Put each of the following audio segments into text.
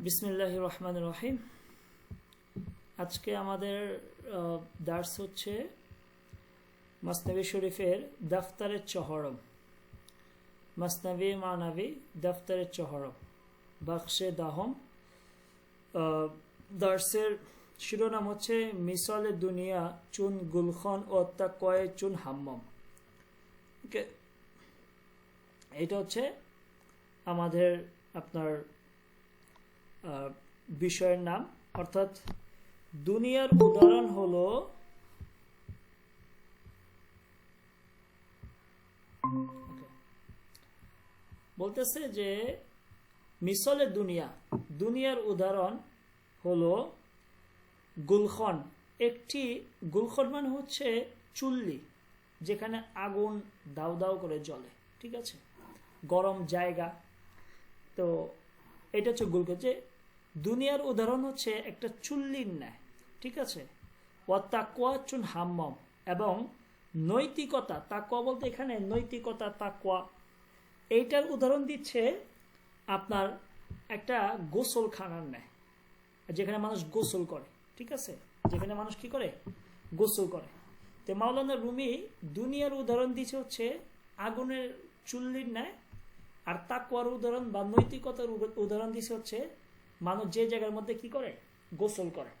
বিসমিল্লাহির রহমানির রহিম। আজকে আমাদের দার্স হচ্ছে মাসনাবি শরীফের দফতরের চহরম, মাসনাবি মানাবি দফতরের চহরম বাক্সে দাহম। দার্সের শিরোনাম হচ্ছে মিসলে দুনিয়া চুন গুলখন ও তাকওয়ায়ে চুন হাম্মম। ওকে, এটা হচ্ছে আমাদের আপনার বিষয়ের নাম, অর্থাৎ দুনিয়ার উদাহরণ হলো বলতেছে যে মিসলে দুনিয়ার উদাহরণ হলো গুলখন। একটি গুলখন মানে হচ্ছে চুল্লি, যেখানে আগুন দাউ দাউ করে জ্বলে, ঠিক আছে, গরম জায়গা। তো এটা হচ্ছে গুলখন, যে দুনিয়ার উদাহরণ হচ্ছে একটা চুল্লির ন্যায়, ঠিক আছে। ও তাকওয়া চুন হাম্মম, এবং নৈতিকতা, তাকওয়া বলতে এখানে নৈতিকতা, তাকওয়া এইটার উদাহরণ দিচ্ছে আপনার একটা গোসলখানার ন্যায়, যেখানে মানুষ গোসল করে, ঠিক আছে, যেখানে মানুষ কি করে, গোসল করে। তো মাওলানা রুমি দুনিয়ার উদাহরণ দিচ্ছে হচ্ছে আগুনের চুল্লির ন্যায়, আর তাকওয়ার উদাহরণ বা নৈতিকতার উদাহরণ দিচ্ছে হচ্ছে মানুষ যে জায়গার মধ্যে কি করে, গোসল করে।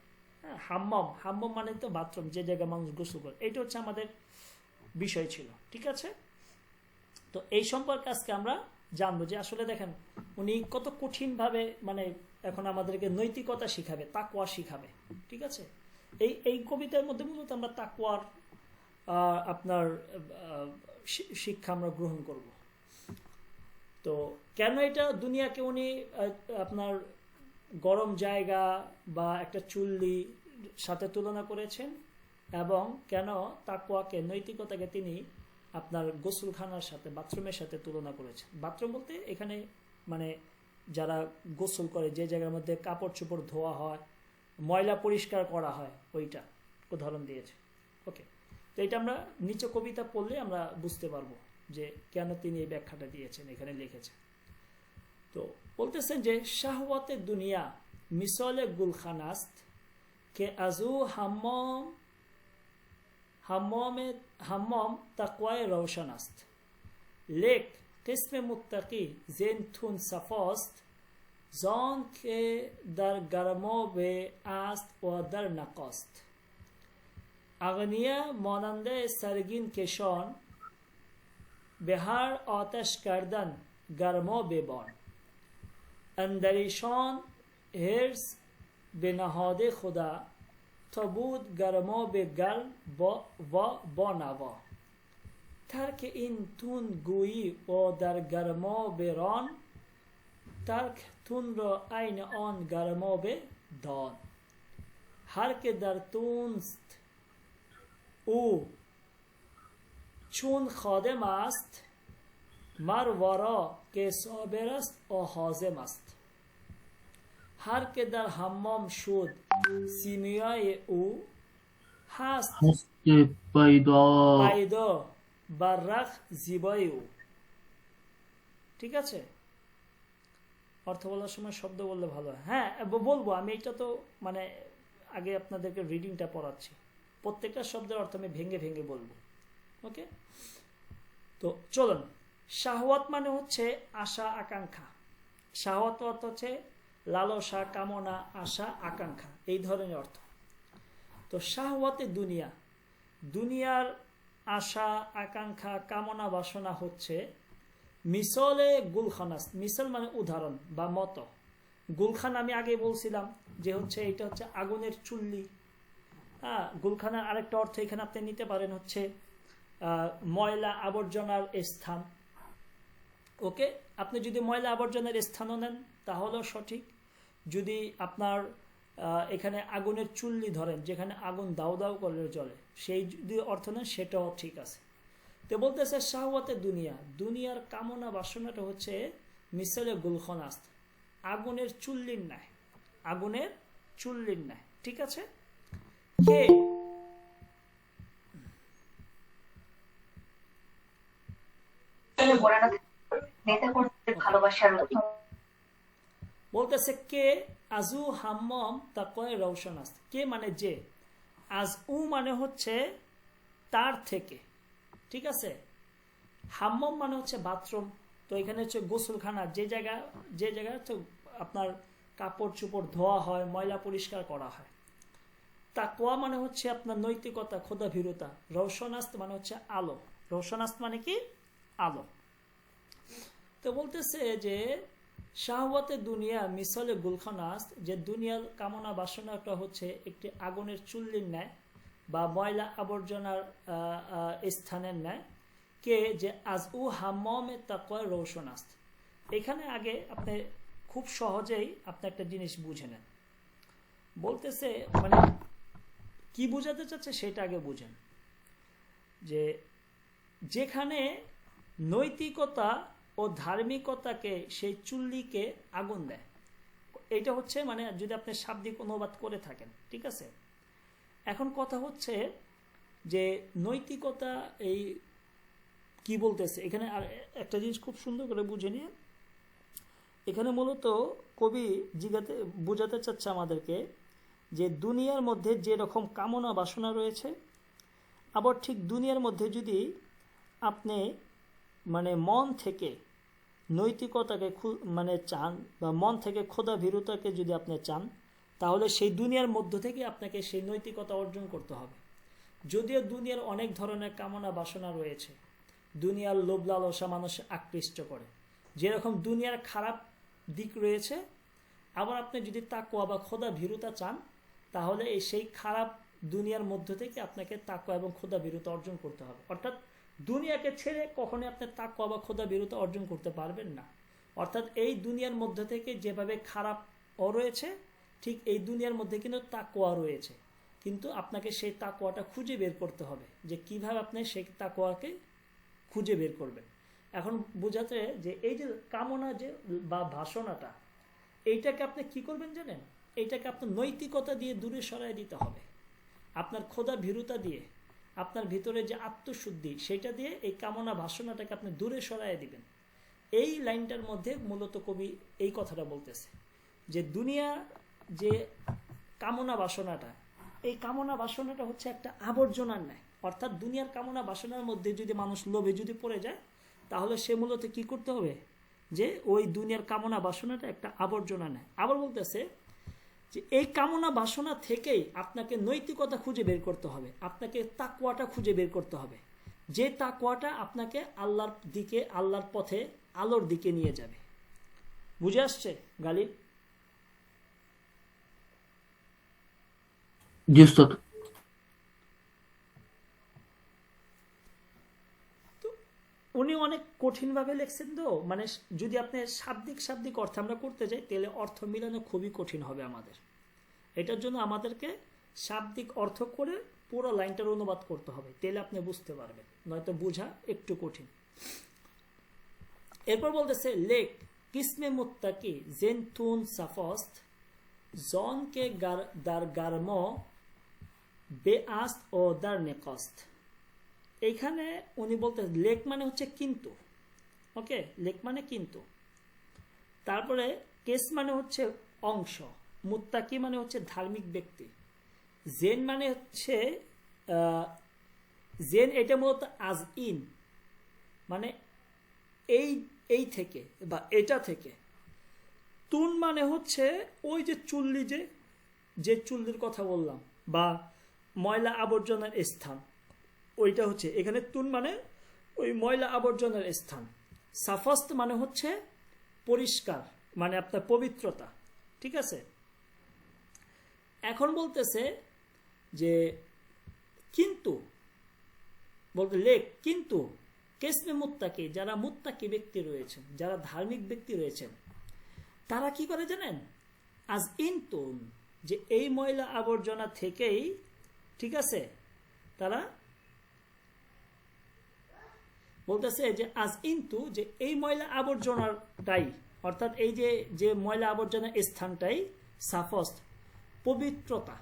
হ্যাঁ, হাম্মম মানে তো বাথরুম, যে জায়গায় মানুষ গোসল করে। এটা হচ্ছে আমাদের বিষয় ছিল, ঠিক আছে। তো এই সম্পর্কে আজকে আমরা জানবো যে আসলে দেখেন উনি কত কঠিন ভাবে মানে এখন আমাদেরকে নৈতিকতা শিখাবে, তাকওয়া শিখাবে, ঠিক আছে। এই কবিতার মধ্যে মূলত আমরা তাকওয়ার আপনার শিক্ষা আমরা গ্রহণ করব। তো কেন এটা দুনিয়াকে উনি আপনার গরম জায়গা বা একটা চুল্লি সাথে তুলনা করেছেন, এবং কেন তাকওয়াকে, নৈতিকতাকে তিনি আপনার গোসলখানার সাথে, বাথরুমের সাথে তুলনা করেছেন। বাথরুম বলতে এখানে মানে যারা গোসল করে, যে জায়গার মধ্যে কাপড় চোপড় ধোয়া হয়, ময়লা পরিষ্কার করা হয়, ওইটা উদাহরণ দিয়েছে। ওকে, তো এটা আমরা নিচে কবিতা পড়লে আমরা বুঝতে পারবো যে কেন তিনি এই ব্যাখ্যাটা দিয়েছেন, এখানে লিখেছেন। তো বলতেছেন যে শাহওয়াতে দুনিয়া মিসলে গুলখানাস্ত কে আজু হাম্মম তাকওয়ায়ে রওশন است لیک قسم متقی زین تون صفاست زان که در گرماب است و در نقاست. اغنیا ماننده سرگین کشان به هر آتش کردن گرماب بان اندریشان حرص به نهاد خدا تا بود گرماب گرم و با نوا ترک این تون گویی و در گرماب ران ترک تون را عین آن گرماب دان هر که در تونست او چون خادم است مر وارا که صابر است و حازم است هر که در حمام شد سیمیای او هست پیدا برق زیبای او। ঠিক আছে, অর্থ বলার সময় শব্দ বললে ভালো হয়। হ্যাঁ বলবো আমি, এটা তো মানে আগে আপনাদেরকে রিডিংটা পড়াচ্ছি, প্রত্যেকটা শব্দের অর্থ আমি ভেঙে ভেঙে বলবো। ওকে, তো চলুন। শাহওয়াত মানে হচ্ছে আশা আকাঙ্ক্ষা, শাহওয়াত অর্থ হচ্ছে লালসা, কামনা, আশা, আকাঙ্ক্ষা, এই ধরনের অর্থ। তো শাহওয়াতে দুনিয়ার আশা, আকাঙ্ক্ষা, কামনা, বাসনা হচ্ছে মিসলে গুলখানাস। মিসল মানে উদাহরণ বা মতো। গুলখান আমি আগে বলছিলাম যে হচ্ছে এটা হচ্ছে আগুনের চুল্লি। হ্যাঁ, গুলখানার আরেকটা অর্থ এখানে আপনি নিতে পারেন হচ্ছে ময়লা আবর্জনার স্থান। ওকে, আপনি যদি ময়লা আবর্জনার স্থানও নেন তাহলেও সঠিক। যদি আপনার এখানে আগুনের চুল্লি ধরেন, যেখানে আগুন দাউ দাউ করে জ্বলে, সেই যদি অর্থ নেন সেটাও ঠিক আছে। তো বলতেছে শাহওয়াতে দুনিয়ার কামনা বাসনাটা হচ্ছে মিসলে গুলখানাস্ত, আগুনের চুল্লির ন্যায়, আগুনের চুল্লির ন্যায়, ঠিক আছে। কে ভালোবাসার বলতেছে কে আজু হাম্মম তাকওয়ায় রওশন আস্ত, কে মানে যে, আজ উ মানে হচ্ছে তার থেকে, ঠিক আছে। হাম্মম মানে হচ্ছে বাথরুম, তো এখানে হচ্ছে গোসলখানা, যে জায়গা হচ্ছে আপনার কাপড় চোপড় ধোয়া হয়, ময়লা পরিষ্কার করা হয়। তাকওয়া মানে হচ্ছে আপনার নৈতিকতা, খোদা ভীরুতা। রওশনাস্ত মানে হচ্ছে আলো, রওশনাস্ত মানে কি আলো। তো বলতেছে যে শাহওয়াতে দুনিয়া মিসলে গুলখানাস্ত, যে দুনিয়ার কামনা বাসনাটা হচ্ছে একটি আগুনের চুল্লির ন্যায় বা ময়লা আবর্জনার স্থানের ন্যায়। কে যে আজ উ হাম্মমে তাকওয়া রওশনাস্ত, এখানে আগে আপনি খুব সহজেই আপনি একটা জিনিস বুঝে নেন। বলতেছে মানে কি বুঝাতে চাচ্ছে সেটা আগে বুঝেন, যে যেখানে নৈতিকতা ও ধার্মিকতাকে সেই চুল্লিকে আগুন দেয়, এটা হচ্ছে মানে যদি আপনি শাব্দিক অনুবাদ করে থাকেন, ঠিক আছে। এখন কথা হচ্ছে যে নৈতিকতা এই কি বলতেছে এখানে, আর একটা জিনিস খুব সুন্দর করে বুঝে নিয়ে, এখানে মূলত কবি বুঝাতে চাচ্ছে আমাদেরকে যে দুনিয়ার মধ্যে যে রকম কামনা বাসনা রয়েছে, আবার ঠিক দুনিয়ার মধ্যে যদি আপনি মানে মন থেকে নৈতিকতাকে মানে চান বা মন থেকে খোদা ভীরুতাকে যদি আপনি চান, তাহলে সেই দুনিয়ার মধ্য থেকে আপনাকে সেই নৈতিকতা অর্জন করতে হবে। যদিও দুনিয়ার অনেক ধরনের কামনা বাসনা রয়েছে, দুনিয়ার লোভ লালসা মানুষ আকৃষ্ট করে, যেরকম দুনিয়ার খারাপ দিক রয়েছে, আবার আপনি যদি তাকওয়া বা খোদা ভীরুতা চান, তাহলে সেই খারাপ দুনিয়ার মধ্য থেকে আপনাকে তাকওয়া এবং খোদা ভীরুতা অর্জন করতে হবে। অর্থাৎ দুনিয়াকে ছেড়ে কখনোই আপনি তাকওয়া বা খোদা ভীরুতা অর্জন করতে পারবেন না। অর্থাৎ এই দুনিয়ার মধ্য থেকে যেভাবে খারাপ রয়েছে, ঠিক এই দুনিয়ার মধ্যে কিন্তু তাকওয়া রয়েছে, কিন্তু আপনাকে সেই তাকওয়াটা খুঁজে বের করতে হবে, যে কিভাবে আপনি সেই তাকওয়াকে খুঁজে বের করবেন। এখন বোঝাতে যে এই যে কামনা যে বা বাসনাটা, এইটাকে আপনি কি করবেন জানেন, এইটাকে আপনার নৈতিকতা দিয়ে দূরে সরাই দিতে হবে। আপনার খোদা ভীরুতা দিয়ে, আপনার ভিতরে যে আত্মশুদ্ধি, সেটা দিয়ে এই কামনা বাসনাটাকে আপনি দূরে সরাই দিবেন। এই লাইনটার মধ্যে মূলত কবি এই কথাটা বলতেছে, যে দুনিয়া যে কামনা বাসনাটা, এই কামনা বাসনাটা হচ্ছে একটা আবর্জনার ন্যায়। অর্থাৎ দুনিয়ার কামনা বাসনার মধ্যে যদি মানুষ লোভে যদি পড়ে যায়, তাহলে সে মূলত কি করতে হবে, যে ওই দুনিয়ার কামনা বাসনাটা একটা আবর্জনা নেয়। আবার বলতেছে যে এই কামনা বাসনা থেকেই আপনাকে নৈতিকতা খুঁজে বের করতে হবে, আপনাকে তাকওয়াটা খুঁজে বের করতে হবে, যে তাকওয়াটা আপনাকে আল্লাহর দিকে, আল্লাহর পথে, আলোর দিকে নিয়ে যাবে। বুঝে আসছে গালিব? উনি অনেক কঠিনভাবে লিখছেন, তো মানে যদি আপনি শাব্দিক অর্থ আমরা করতে যাই, তাহলে অর্থ মিলানো খুবই কঠিন হবে আমাদের। এটার জন্য আমাদেরকে শাব্দিক অর্থ করে পুরো লাইনটার অনুবাদ করতে হবে, তাহলে আপনি বুঝতে পারবেন, নয়তো বোঝা একটু কঠিন। এরপর বলতেছে লেক কিসমে মুত্তাকি জেনতুন সাফস্ত জন কে দার গার্ম বেআস্ত ও দার নেকস্ত। এইখানে উনি বলতে লেক মানে হচ্ছে কিন্তু, ওকে, লেক মানে কিন্তু, তারপরে কেস মানে হচ্ছে অংশ, মুত্তাকি মানে হচ্ছে ধার্মিক ব্যক্তি, জেন মানে হচ্ছে জেন, এটা মূলত আজ ইন মানে এই থেকে বা এটা থেকে। তুন মানে হচ্ছে ওই যে চুল্লি, যে চুল্লির কথা বললাম, বা ময়লা আবর্জনার স্থান, ওইটা হচ্ছে এখানে তুন মানে ওই ময়লা আবর্জনার স্থান। সাফাস্ত মানে হচ্ছে পরিষ্কার, মানে আপনার পবিত্রতা, ঠিক আছে। এখন বলতেছে যে কিন্তু বলতে লেখ কিন্তু কেসমে মুত্তাকি, যারা মুত্তাকি ব্যক্তি রয়েছেন, যারা ধার্মিক ব্যক্তি রয়েছেন, তারা কি করে জানেন, আজ ইনতুন, যে এই ময়লা আবর্জনা থেকেই, ঠিক আছে, তারা বলতেছে যে আজ ইনতু, যে এই ময়লা আবর্জনাটাই, অর্থাৎ এই যে ময়লা আবর্জনার স্থানটাই সাফস্ত, পবিত্রতা।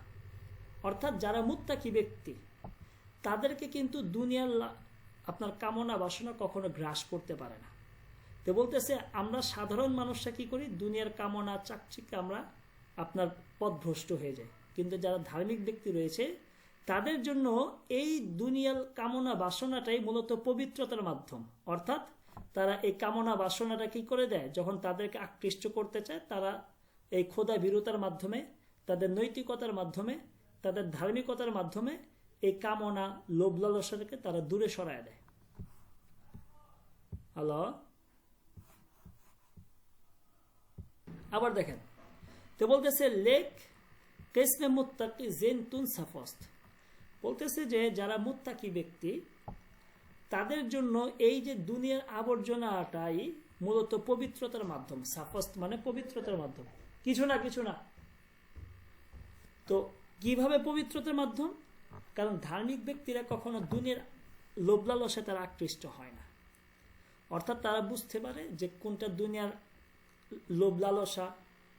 অর্থাৎ যারা মুত্তাকি ব্যক্তি, তাদেরকে কিন্তু দুনিয়ার আপনার কামনা বাসনা কখনো গ্রাস করতে পারে না। তো বলতেছে আমরা সাধারণ মানুষরা কি করি, দুনিয়ার কামনা চাকচিক্যে আমরা আপনার পথভ্রষ্ট হয়ে যাই, কিন্তু যারা ধার্মিক ব্যক্তি রয়েছে তাদের জন্য এই দুনিয়ার কামনা বাসনাটাই মূলত পবিত্রতার মাধ্যম। অর্থাৎ তারা এই কামনা বাসনাটা কি করে দেয়, যখন তাদেরকে আকৃষ্ট করতে চায় তারা এই খোদা ভীরুতার মাধ্যমে, তাদের নৈতিকতার মাধ্যমে, তাদের ধার্মিকতার মাধ্যমে এই কামনা লোভ লালসাকে তারা দূরে সরায় দেয়। হ্যালো, আবার দেখেন তো বলতেছে লেক কেসমে মুত্তাকি জেনতুন সাফস্ত, বলতেছে যে যারা মুত্তাকি ব্যক্তি তাদের জন্য এই যে দুনিয়ার আবর্জনাটাই মূলত পবিত্রতার মাধ্যম। সাফস্ত মানে পবিত্রতার মাধ্যম, কিছু না। তো কিভাবে পবিত্রতার মাধ্যম? কারণ ধার্মিক ব্যক্তিরা কখনো দুনিয়ার লোভ লালসায় তারা আকৃষ্ট হয় না। অর্থাৎ তারা বুঝতে পারে যে কোনটা দুনিয়ার লোভ লালসা,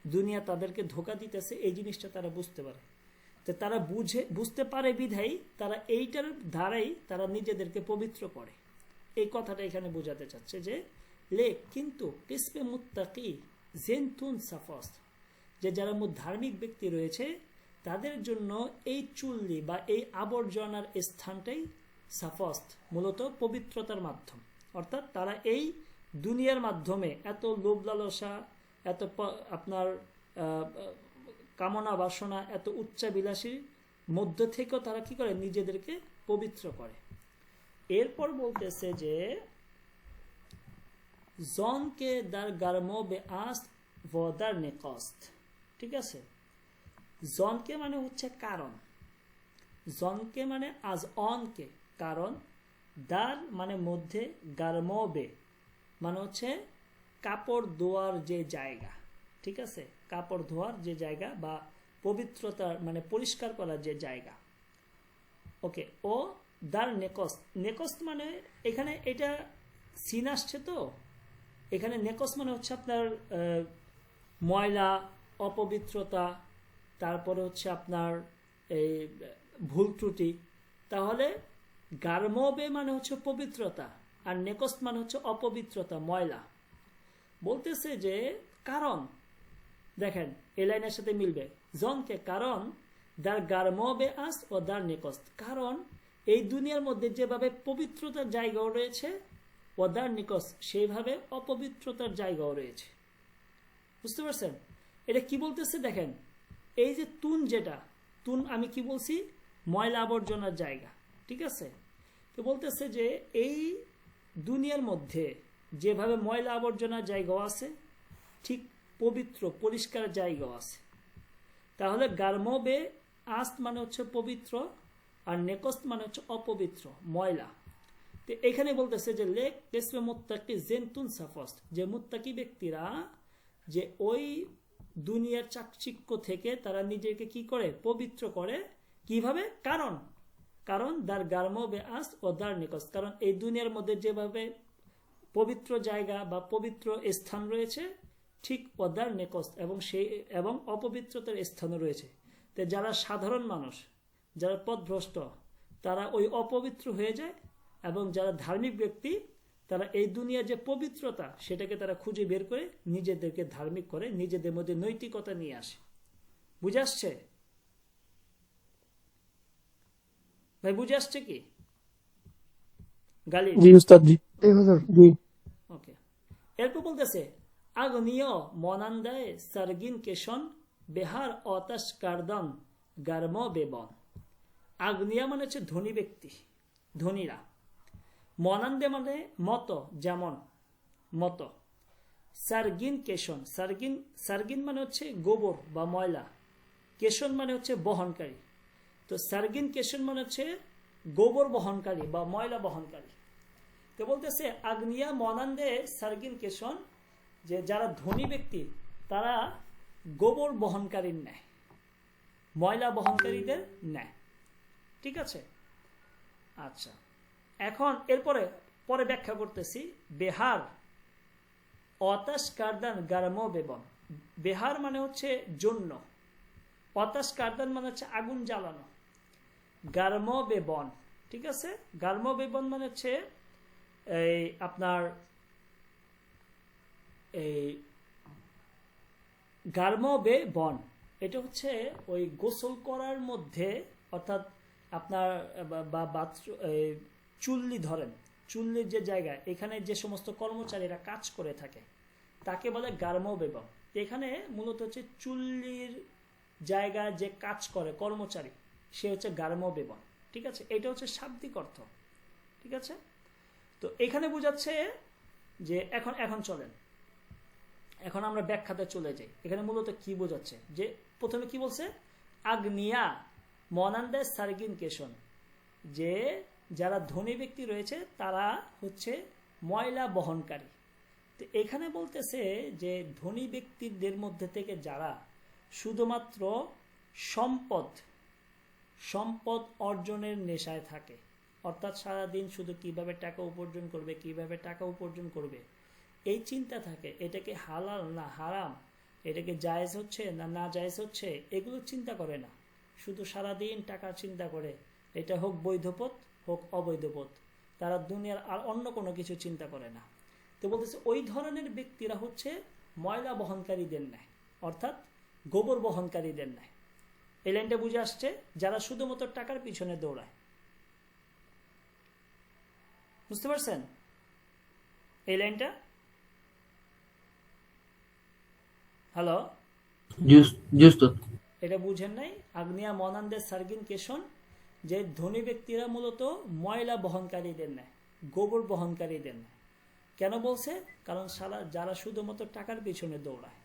দুনিয়া তাদেরকে ধোঁকা দিতেছে, এই জিনিসটা তারা বুঝতে পারে। তো তারা বুঝতে পারে বিধায় তারা এইটার দ্বারাই তারা নিজেদেরকে পবিত্র করে। এই কথাটা এখানে বোঝাতে চাচ্ছে যে লেক কিন্তু কিসমে মুত্তাকি জেনতুন সাফস্ত, যে যারা ধার্মিক ব্যক্তি রয়েছে তাদের জন্য এই চুল্লি বা এই আবর্জনার স্থানটাই সাফস্ত, মূলত পবিত্রতার মাধ্যম। অর্থাৎ তারা এই দুনিয়ার মাধ্যমে এত লোভ লালসা, এত আপনার কামনা বাসনা, এত উচ্চাবিলাসীর মধ্য থেকেও তারা কি করে, নিজেদেরকে পবিত্র করে। এরপর বলতেছে যে জনকে দার গারমো বে আস্ত ওয়াদার নেকস্ত, ঠিক আছে। জনকে মানে হচ্ছে কারণ, জনকে মানে আজ অনকে কারণ, দার মানে মধ্যে, গারমো বে মানে হচ্ছে কাপড় ধোয়ার যে জায়গা, ঠিক আছে, কাপড় ধোয়ার যে জায়গা বা পবিত্রতার মানে পরিষ্কার করার যে জায়গা। ওকে, ও দার নেকস্ত, নেকস্ত মানে এখানে এটা সিন আসছে, তো এখানে নেকস্ত মানে হচ্ছে আপনার ময়লা, অপবিত্রতা, তারপরে হচ্ছে আপনার এই ভুল ত্রুটি। তাহলে গার্মবে মানে হচ্ছে পবিত্রতা, আর নেকস্ত মানে হচ্ছে অপবিত্রতা, ময়লা। বলতেছে যে কারণ, দেখেন এই লাইনের সাথে মিলবে, জনকে কারণ দার গার্মবে আস ও দার নেকস্ত, কারণ এই দুনিয়ার মধ্যে যেভাবে পবিত্রতার জায়গাও রয়েছে ও দার নিকস্ত সেইভাবে অপবিত্রতার জায়গাও রয়েছে। বুঝতে পারছেন এটা কি বলতেছে? দেখেন এই যে তুন, যেটা তুন আমি কি বলছি, ময়লা আবর্জনার জায়গা, ঠিক আছে। তো বলতেছে যে এই দুনিয়ার মধ্যে যেভাবে ময়লা আবর্জনার জায়গাও আছে, ঠিক পবিত্র পরিষ্কার জায়গাও আছে। তাহলে গার্মবে আস্ত মানে হচ্ছে পবিত্র, আর নেকস্ত মানে হচ্ছে অপবিত্র, ময়লা। তো এখানে বলতেছে যে লেক কেসমে মুত্তাকি জেনতুন সাফস্ত, যে মুত্তাকি ব্যক্তিরা যে ওই দুনিয়ার চাকচিক্য থেকে তারা নিজেকে কি করে, পবিত্র করে। কিভাবে? কারণ দার গার্মবে আস্ত ও দার নিকস্ত, কারণ এই দুনিয়ার মধ্যে যেভাবে পবিত্র জায়গা বা পবিত্র স্থান রয়েছে, ঠিক ওদার নেকস্ত এবং অপবিত্রতার স্থানও রয়েছে। তো যারা সাধারণ মানুষ, যারা পথভ্রষ্ট, তারা ওই অপবিত্র হয়ে যায়, এবং যারা ধার্মিক ব্যক্তি তারা এই দুনিয়ার যে পবিত্রতা সেটাকে তারা খুঁজে বের করে নিজেদেরকে ধার্মিক করে, নিজেদের মধ্যে নৈতিকতা নিয়ে আসে। বুঝে আসছে ভাই? বুঝে আসছে কি গালি? জি উস্তাদ জি। এই হুজুর জি। ওকে, এরপর বলতেছে আগ্নিয় মনান্দায় সারগিন কেশন বেহার অতাশ কারদম গার্ম বেবন। আগ্নিয়া মানে হচ্ছে ধনী ব্যক্তি, ধনীরা। মনান্দে মানে মতো, যেমন মতো। সারগিন কেশন, সারগিন মানে হচ্ছে গোবর বা ময়লা, কেশন মানে হচ্ছে বহনকারী। তো সারগিন কেশন মানে হচ্ছে গোবর বহনকারী বা ময়লা বহনকারী। তো বলতেছে আগ্নিয়া মনান্দে সারগিন কেশন, যে যারা ধনী ব্যক্তি তারা গোবর বহনকারীর নেয়, ময়লা বহনকারীদের নেয়, ঠিক আছে। আচ্ছা, এখন এরপরে ব্যাখ্যা করতেছি। বেহার অতাশ কারদান গার্ম বেবন। বেহার মানে হচ্ছে জন্য, অতাশ কারদান মানে হচ্ছে আগুন জ্বালানো, গার্ম বেবন, ঠিক আছে। গার্ম বেবন মানে হচ্ছে এই আপনার এই গার্মবে বন, এটা হচ্ছে ওই গোসল করার মধ্যে, অর্থাৎ আপনার বা চুল্লি ধরেন, চুল্লির যে জায়গায় এখানে যে সমস্ত কর্মচারীরা কাজ করে থাকে তাকে বলে গার্মবে বন। এখানে মূলত হচ্ছে চুল্লির জায়গায় যে কাজ করে কর্মচারী, সে হচ্ছে গার্মবে বন। ঠিক আছে, এটা হচ্ছে শাব্দিক অর্থ। ঠিক আছে, তো এখানে বোঝাচ্ছে যে এখন চলেন, এখন আমরা ব্যাখ্যাতে চলে যাই। এখানে মূলত কি বোঝাচ্ছে, যে প্রথমে কি বলছে, আগ্নিয়া মনান্দে সার্গিন কেশন, যে যারা ধনী ব্যক্তি রয়েছে তারা হচ্ছে ময়লা বহনকারী। তো এখানে বলতেছে যে ধনী ব্যক্তিদের মধ্যে থেকে যারা শুধুমাত্র সম্পদ অর্জনের নেশায় থাকে, অর্থাৎ সারাদিন শুধু কিভাবে টাকা উপার্জন করবে এই চিন্তা থাকে, এটাকে হালাল না হারাম, এটাকে জায়েজ হচ্ছে না না জায়েজ হচ্ছে, এগুলো চিন্তা করে না, শুধু সারাদিন টাকার চিন্তা করে, এটা হোক বৈধ পথ হোক অবৈধ পথ, তারা দুনিয়ার আর অন্য কোনো কিছু চিন্তা করে না। তো বলতেছে ওই ধরনের ব্যক্তিরা হচ্ছে ময়লা বহনকারীদের ন্যায়, অর্থাৎ গোবর বহনকারীদের ন্যায়। এই লাইনটা বুঝে আসছে, যারা শুধুমাত্র টাকার পিছনে দৌড়ায়। বুঝতে পারছেন এই লাইনটা? হ্যালো, এটা বুঝেন নাই? আগ্নিয়া মনান্দের সার্গিন কেশন, যে ধনী ব্যক্তিরা মূলত ময়লা বহনকারীদের নেয়, গোবর বহনকারীদের নেয়। কেন বলছে? কারণ যারা শুধুমাত্র টাকার পিছনে দৌড়ায়,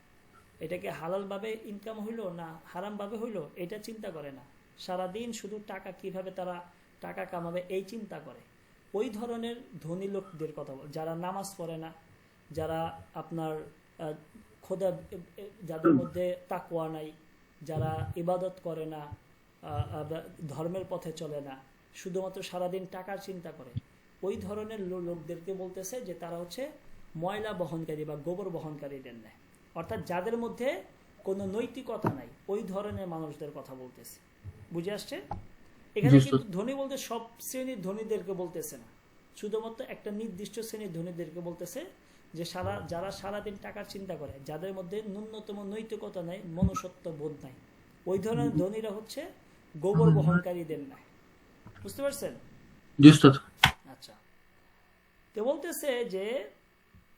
এটাকে হালালভাবে ইনকাম হইলো না হারামভাবে হইলো এটা চিন্তা করে না, সারাদিন শুধু টাকা কিভাবে তারা টাকা কামাবে এই চিন্তা করে, ওই ধরনের ধনী লোকদের কথা বল, যারা নামাজ পড়ে না, যারা আপনার খোদা, যাদের মধ্যে তাকওয়া নাই, যারা ইবাদত করে না, ধর্মের পথে চলে না, শুধুমাত্র সারাদিন টাকার চিন্তা করে, ওই ধরনের লোকদেরকে বলতেছে যে তারা হচ্ছে ময়লা বহনকারী বা গোবর বহনকারীদের নেয়, অর্থাৎ যাদের মধ্যে কোনো নৈতিকতা নাই, ওই ধরনের মানুষদের কথা বলতেছে। বুঝে আসছে? এখানে কিন্তু ধনী বলতে সব শ্রেণীর ধনীদেরকে বলতেছে না, শুধুমাত্র একটা নির্দিষ্ট শ্রেণীর ধনীদেরকে বলতেছে, যে যারা সারাদিন টাকার চিন্তা করে, যাদের মধ্যে ন্যূনতম নৈতিকতা নাই, মনুষ্যত্ব বোধ নাই, ওই ধরনের ধনীরা হচ্ছে গোবর বহনকারীদের নাই। বুঝতে পারছেন? আচ্ছা, তো বলতেছে যে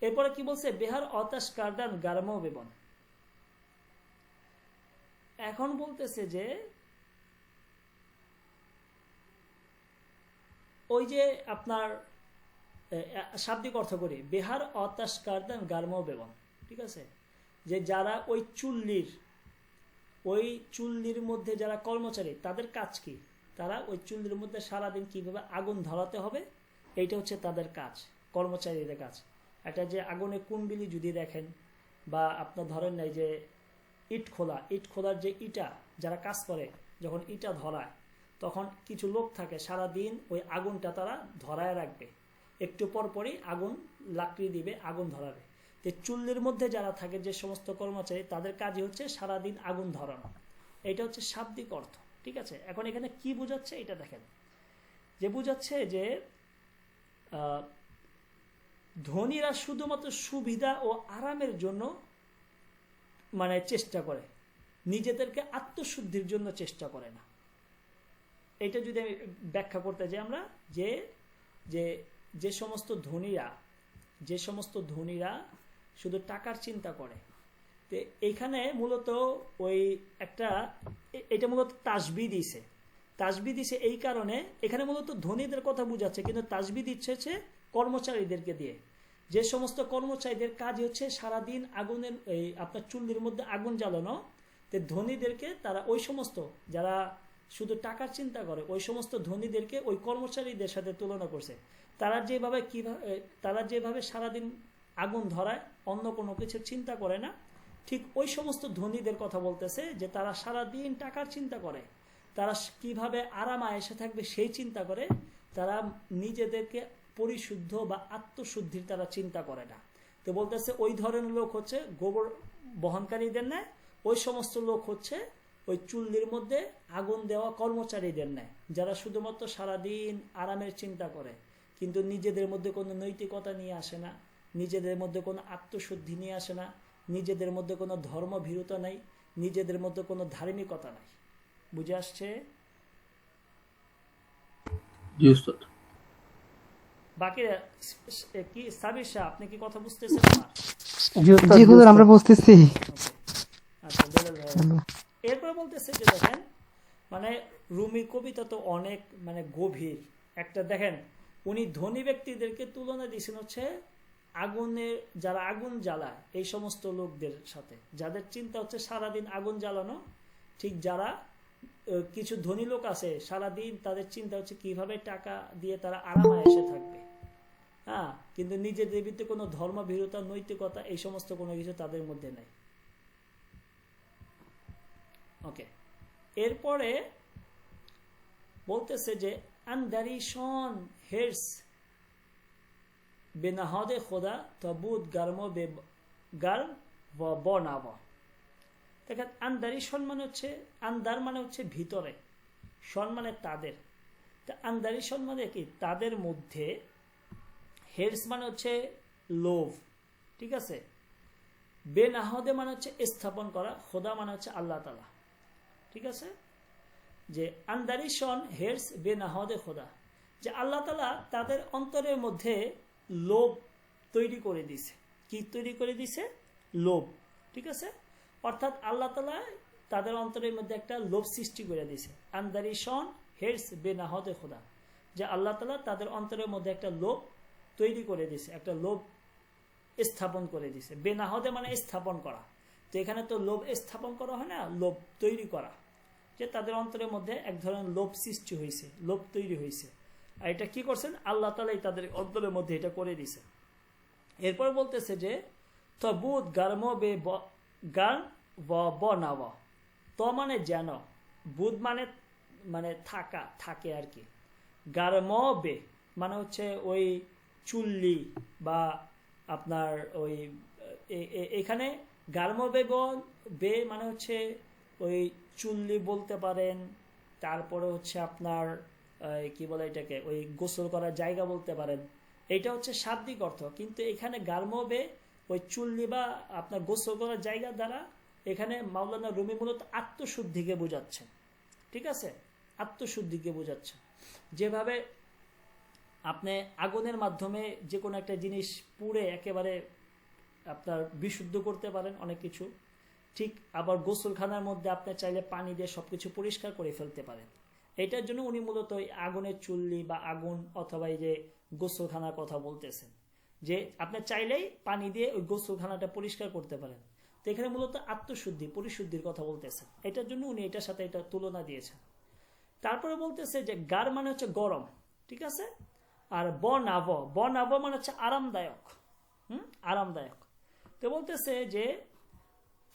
এরপরে কি বলছে, বেহার অতাশ কার্দান গার্ম বেবন। এখন বলতেছে যে ওই যে আপনার শাব্দিক অর্থ করি, বেহার অতাশ কার্দান গার্ম বেবন। ঠিক আছে, যে যারা ওই চুল্লির মধ্যে যারা কর্মচারী, তাদের কাজ কি, তারা ওই চুল্লির মধ্যে সারাদিন কিভাবে আগুন ধরাতে হবে এইটা হচ্ছে তাদের কাজ, কর্মচারীদের কাজ। একটা যে আগুনে কুণ্ডলি যদি দেখেন, বা আপনার ধরেন নাই যে ইট খোলার যে ইটা যারা কাজ করে, যখন ইটা ধরায় তখন কিছু লোক থাকে সারাদিন ওই আগুনটা তারা ধরায় রাখবে, একটু পরপরই আগুন লাকড়ি দিবে, আগুন ধরাবে। তো চুল্লির মধ্যে যারা থাকে যে সমস্ত কর্মচারী, তাদের কাজই হচ্ছে সারাদিন আগুন ধরানো। এটা হচ্ছে শাব্দিক অর্থ। ঠিক আছে, এখন এখানে কি বোঝাচ্ছে এটা দেখেন, যে বোঝাচ্ছে যে ধনীরা শুধুমাত্র সুবিধা ও আরামের জন্য মানে চেষ্টা করে, নিজেদেরকে আত্মশুদ্ধির জন্য চেষ্টা করে না। এটা যদি আমি ব্যাখ্যা করতে যাই আমরা, যে সমস্ত ধনীরা শুধু টাকার চিন্তা করে, তো এখানে মূলত ওই এটা মূলত তাসবি দিছে এই কারণে এখানে মূলত ধনীদের কথা বুঝাচ্ছে, কিন্তু তাসবি দিচ্ছে কর্মচারীদেরকে দিয়ে। যে সমস্ত কর্মচারীদের কাজ হচ্ছে সারাদিন আগুনের আপনার চুল্লির মধ্যে আগুন জ্বালানো, তো ধনীদেরকে তারা ওই সমস্ত যারা শুধু টাকার চিন্তা করে, ওই সমস্ত ধনীদেরকে ওই কর্মচারীদের সাথে তুলনা করছে। তারা যেভাবে সারাদিন আগুন ধরায়, অন্য কোনো কিছু চিন্তা করে না, ঠিক ওই সমস্ত ধনীদের কথা বলতেছে, যে তারা সারাদিন টাকার চিন্তা করে, তারা কিভাবে আরাম আয়েশে থাকবে সেই চিন্তা করে, তারা নিজেদেরকে পরিশুদ্ধ বা আত্মশুদ্ধির তারা চিন্তা করে না। তো বলতেছে ওই ধরনের লোক হচ্ছে গোবর বহনকারীদের ন্যায়, ওই সমস্ত লোক হচ্ছে ওই চুল্লির মধ্যে আগুন দেওয়া কর্মচারীদের ন্যায়, যারা শুধুমাত্র সারাদিন আরামের চিন্তা করে, কিন্তু নিজেদের মধ্যে কোনো নৈতিকতা নিয়ে আসে না, নিজেদের মধ্যে কোনো আত্মশুদ্ধি নিয়ে আসে না, নিজেদের মধ্যে কোনো ধর্মভীরুতা নাই, নিজেদের মধ্যে কোনো ধার্মিকতা নাই। বুঝে আসছে? জি উস্তাদ। বাকি কি সাবির শাহ, আপনি কি কথা বুঝতেছেন আমার? জি হুজুর, আমরা বুঝতেছি। আচ্ছা, বেলাল ভাই। এরপরে বলতেছে যে দেখেন, মানে রুমি কবিতা তো অনেক মানে গভীর একটা। দেখেন, উনি ধনী ব্যক্তিদেরকে তুলনা দিয়েছেন হচ্ছে আগুনের, যারা আগুন জ্বালায় এই সমস্ত লোকদের সাথে, যাদের চিন্তা হচ্ছে সারাদিন আগুন জ্বালানো। ঠিক যারা কিছু ধনী লোক আছে, সারাদিন তাদের চিন্তা হচ্ছে কিভাবে টাকা দিয়ে তারা আরামে এসে থাকবে। হ্যাঁ, কিন্তু নিজেদের ভিতরে কোনো ধর্মভীরতা, নৈতিকতা এই সমস্ত কোনো কিছু তাদের মধ্যে নাই। ওকে, এরপরে বলতেছে যে আন্দারিশন হেরস বেনাহদে খোদা তবুদ গার্ম বে গার্ম বনাব। দেখেন, আন্দারিশন মানে হচ্ছে, আন্দার মানে হচ্ছে ভিতরে, শন মানে তাদের। তা আন্দারিশন মানে কি? তাদের মধ্যে। হেরস মানে হচ্ছে লোভ, ঠিক আছে। বেনাহদে মানে হচ্ছে স্থাপন করা, খোদা মানে হচ্ছে আল্লাহ তাআলা, ঠিক আছে। যে আন্দারিশন হেরস বেনাহদে খোদা, যে আল্লাহ তাআলা তাদের অন্তরের মধ্যে লোভ তৈরি করে দিছে। কি তৈরি করে দিছে? লোভ, ঠিক আছে। অর্থাৎ আল্লাহ তাআলা তাদের অন্তরের মধ্যে একটা লোভ সৃষ্টি করে দিছে। আন্দারিশন হেরস বেনাহদে খোদা, যে আল্লাহ তাআলা তাদের অন্তরের মধ্যে একটা লোভ তৈরি করে দিছে, একটা লোভ স্থাপন করে দিছে। বেনাহদে মানে স্থাপন করা। তো এখানে তো লোভ স্থাপন করা হয় না, লোভ তৈরি করা। যে তাদের অন্তরের মধ্যে এক ধরনের লোভ সৃষ্টি হয়েছে, লোভ তৈরি হয়েছে। আর এটা কি করছেন? আল্লাহ তাআলাই তাদের অন্তরের মধ্যে এটা করে দিছে। এরপর বলতেছে যে তবুদ গার্ম বে গান বনাব। ত মানে যেন, বুধ মানে মানে থাকা, থাকে আর কি। গার্ম বে মানে হচ্ছে ওই চুল্লি বা আপনার ওই এখানে গার্ম বে মানে হচ্ছে ওই চুল্লি বলতে পারেন। তারপরে হচ্ছে আপনার কি বলে এটাকে, ওই গোসল করার জায়গা বলতে পারেন। এটা হচ্ছে শাব্দিক অর্থ, কিন্তু এখানে গার্মবে ওই চুল্লি বা আপনার গোসল করার জায়গা দ্বারা এখানে মাওলানা রুমি মূলত আত্মশুদ্ধিকে বোঝাচ্ছেন, ঠিক আছে। আত্মশুদ্ধিকে বোঝাচ্ছেন। যেভাবে আপনি আগুনের মাধ্যমে যে কোনো একটা জিনিস পুড়ে একেবারে আপনার বিশুদ্ধ করতে পারেন অনেক কিছু, ঠিক আবার গোসলখানার মধ্যে আপনি চাইলে পানি দিয়ে সবকিছু পরিষ্কার করে ফেলতে পারেন। এটার জন্য উনি মূলত ওই আগুনের চুল্লি বা আগুন অথবা এই যে গোসলখানার কথা বলতেছেন, যে আপনি চাইলেই পানি দিয়ে ওই গোসলখানাটা পরিষ্কার করতে পারেন। তো এখানে মূলত আত্মশুদ্ধি, পরিশুদ্ধির কথা বলতেছেন। এটার জন্য উনি এটার সাথে এটা তুলনা দিয়েছেন। তারপরে বলতেছে যে গার মানে হচ্ছে গরম, ঠিক আছে। আর বনাব মানে হচ্ছে আরামদায়ক, আরামদায়ক। তো বলতেছে যে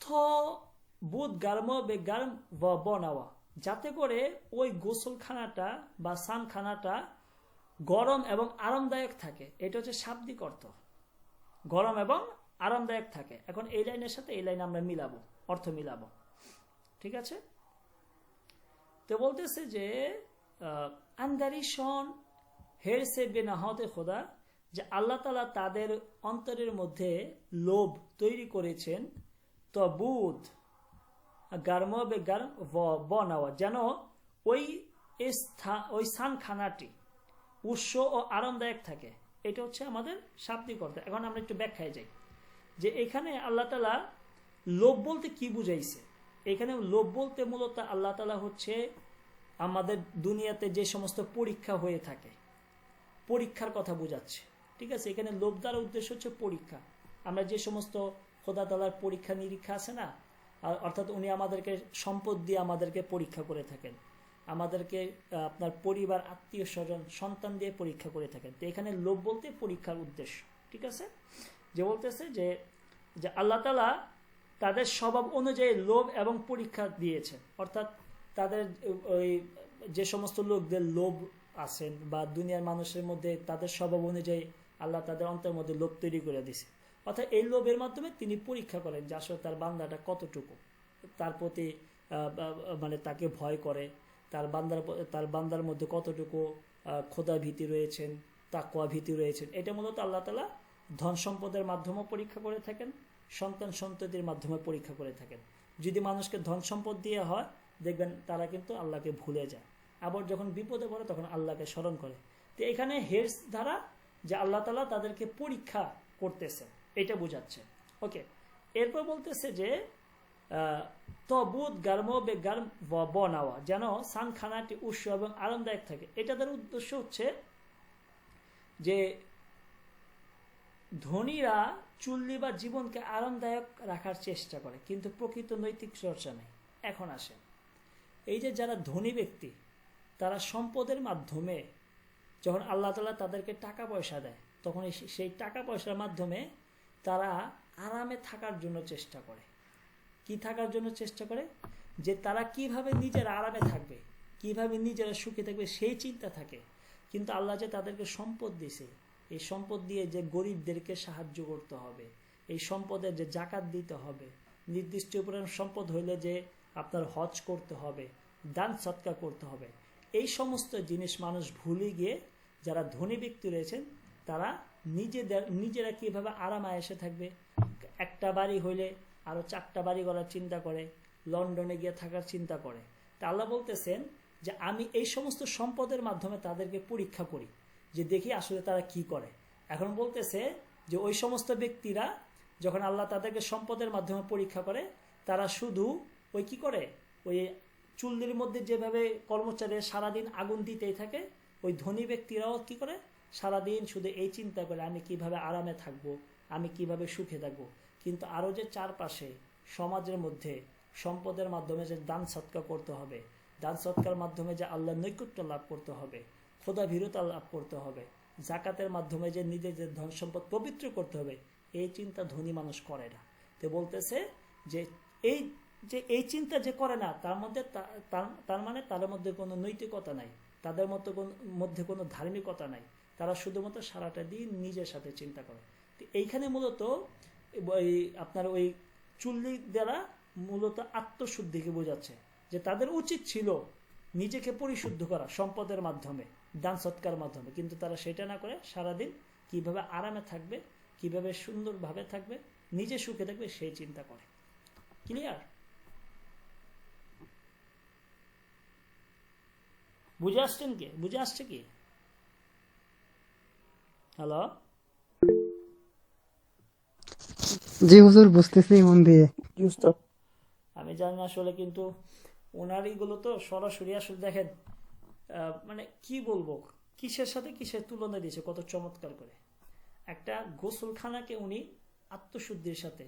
থ বুধ গার্ম বে গার্ম বনাওয়া, যাতে করে ওই গোসলখানাটা বা সানখানাটা গরম এবং আরামদায়ক থাকে। এটা হচ্ছে শাব্দিক অর্থ, গরম এবং আরামদায়ক থাকে। এখন এই লাইনের সাথে এই লাইন আমরা মিলাবো, অর্থ মিলাবো, ঠিক আছে। তো বলতেছে যে আন্দারিশন হেরসে বেনাহতে খোদা, যে আল্লাহ তাআলা তাদের অন্তরের মধ্যে লোভ তৈরি করেছেন। তবুদ গার্ম বে গার্ম বনাওয়া, যেন ওই ওই স্থানখানাটি উৎস ও আরামদায়ক থাকে। এটা হচ্ছে আমাদের শাব্দিক অর্থ। এখন আমরা একটু ব্যাখ্যায় যাই, যে এখানে আল্লাহ তাআলা লোভ বলতে কি বুঝাইছে। এখানে লোভ বলতে মূলত আল্লাহ তাআলা হচ্ছে আমাদের দুনিয়াতে যে সমস্ত পরীক্ষা হয়ে থাকে, পরীক্ষার কথা বোঝাচ্ছে, ঠিক আছে। এখানে লোভ দ্বারা উদ্দেশ্য হচ্ছে পরীক্ষা। আমরা যে সমস্ত খোদা তাআলার পরীক্ষা নিরীক্ষা আছে না, অর্থাৎ উনি আমাদেরকে সম্পদ দিয়ে আমাদেরকে পরীক্ষা করে থাকেন, আমাদেরকে আপনার পরিবার, আত্মীয় স্বজন, সন্তান দিয়ে পরীক্ষা করে থাকেন। তো এখানে লোভ বলতে পরীক্ষার উদ্দেশ্য, ঠিক আছে। যে বলতেছে যে আল্লাহ তাআলা তাদের স্বভাব অনুযায়ী লোভ এবং পরীক্ষা দিয়েছেন। অর্থাৎ তাদের ওই যে সমস্ত লোকদের লোভ আছেন বা দুনিয়ার মানুষের মধ্যে তাদের স্বভাব অনুযায়ী আল্লাহ তাদের অন্তরের মধ্যে লোভ তৈরি করে দিয়েছে। অর্থাৎ এই লোভের মাধ্যমে তিনি পরীক্ষা করেন যে আসলে তার বান্দাটা কতটুকু তার প্রতি মানে তাকে ভয় করে, তার বান্দার মধ্যে কতটুকু খোদা ভীতি রয়েছেন, তাকওয়া ভীতি রয়েছেন। এটা মূলত আল্লাহ তাআলা ধন সম্পদের মাধ্যমে পরীক্ষা করে থাকেন, সন্তান সন্ততির মাধ্যমে পরীক্ষা করে থাকেন। যদি মানুষকে ধন সম্পদ দিয়ে হয়, দেখবেন তারা কিন্তু আল্লাহকে ভুলে যায়, আবার যখন বিপদে পড়ে তখন আল্লাহকে স্মরণ করে। তো এখানে হেরস দ্বারা যে আল্লাহ তাআলা তাদেরকে পরীক্ষা করতেছে, এটা বোঝাচ্ছে। ওকে, এরপর বলতেছে যে তবুদ গার্ম বে গার্ম বনাওয়া, যেন সানখানাটি উৎস এবং আরামদায়ক থাকে। এটা তার উদ্দেশ্য হচ্ছে যে ধনীরা চুল্লি বা জীবনকে আরামদায়ক রাখার চেষ্টা করে, কিন্তু প্রকৃত নৈতিক চর্চা নেই। এখন আসে, এই যে যারা ধনী ব্যক্তি, তারা সম্পদের মাধ্যমে যখন আল্লাহ তাআলা তাদেরকে টাকা পয়সা দেয়, তখন সেই টাকা পয়সার মাধ্যমে তারা আরামে থাকার জন্য চেষ্টা করে। কি থাকার জন্য চেষ্টা করে? যে তারা কিভাবে নিজেরা আরামে থাকবে, কিভাবে নিজেরা সুখে থাকবে, সেই চিন্তা থাকে। কিন্তু আল্লাহ যে তাদেরকে সম্পদ দিয়েছে, এই সম্পদ দিয়ে যে গরিবদেরকে সাহায্য করতে হবে, এই সম্পদের যে জাকাত দিতে হবে, নির্দিষ্ট পরিমাণ সম্পদ হইলে যে আপনার হজ করতে হবে, দান সৎকার করতে হবে, এই সমস্ত জিনিস মানুষ ভুলে গিয়ে যারা ধনী ব্যক্তি রয়েছেন, তারা নিজেরা কিভাবে আরাম আয়েশে থাকবে, একটা বাড়ি হইলে আরো 4টা বাড়ি করার চিন্তা করে, লন্ডনে গিয়ে থাকার চিন্তা করে। তা আল্লাহ বলতেছেন যে আমি এই সমস্ত সম্পদের মাধ্যমে তাদেরকে পরীক্ষা করি, যে দেখি আসলে তারা কি করে। এখন বলতেছে যে ওই সমস্ত ব্যক্তিরা যখন আল্লাহ তাদেরকে সম্পদের মাধ্যমে পরীক্ষা করে, তারা শুধু ওই কি করে, ওই চুল্লির মধ্যে যেভাবে কর্মচারী সারাদিন আগুন দিতেই থাকে, ওই ধনী ব্যক্তিরাও কি করে, সারাদিন শুধু এই চিন্তা করে আমি কিভাবে আরামে থাকবো, আমি কিভাবে সুখে থাকবো। কিন্তু আরো যে চারপাশে সমাজের মধ্যে সম্পদের মাধ্যমে যে দান সৎকার করতে হবে, দান সৎকার মাধ্যমে যে আল্লাহর নৈকট্য লাভ করতে হবে, খোদা ভীরুতা লাভ করতে হবে, জাকাতের মাধ্যমে যে নিজেদের ধন সম্পদ পবিত্র করতে হবে, এই চিন্তা ধনী মানুষ করে না। তো বলতেছে যে এই চিন্তা যে করে না, তার মধ্যে তার মানে তাদের মধ্যে কোনো নৈতিকতা নাই, তাদের মধ্যে কোনো ধার্মিকতা নাই, তারা শুধুমাত্র সারাটা দিন নিজের সাথে চিন্তা করে। তো এইখানে মূলত আপনার ওই চুল্লি দ্বারা মূলত আত্মশুদ্ধিকে বোঝাচ্ছে, যে তাদের উচিত ছিল নিজেকে পরিশুদ্ধ করা সম্পদের মাধ্যমে, দান সৎকার মাধ্যমে, কিন্তু তারা সেটা না করে সারাদিন কিভাবে আরামে থাকবে, কিভাবে সুন্দরভাবে থাকবে, নিজে সুখে থাকবে, সেই চিন্তা করে। ক্লিয়ার? বুঝে আসছে কি? হ্যালো? জি হুজুর, বুঝতেছি মন দিয়ে। আমি জানি না আসলে, কিন্তু ওনার এইগুলো তো সরাসরি আসলে দেখেন, মানে কি বলবো, কিসের সাথে কিসের তুলনা দিয়েছে, কত চমৎকার করে। একটা গোসলখানাকে উনি আত্মশুদ্ধির সাথে,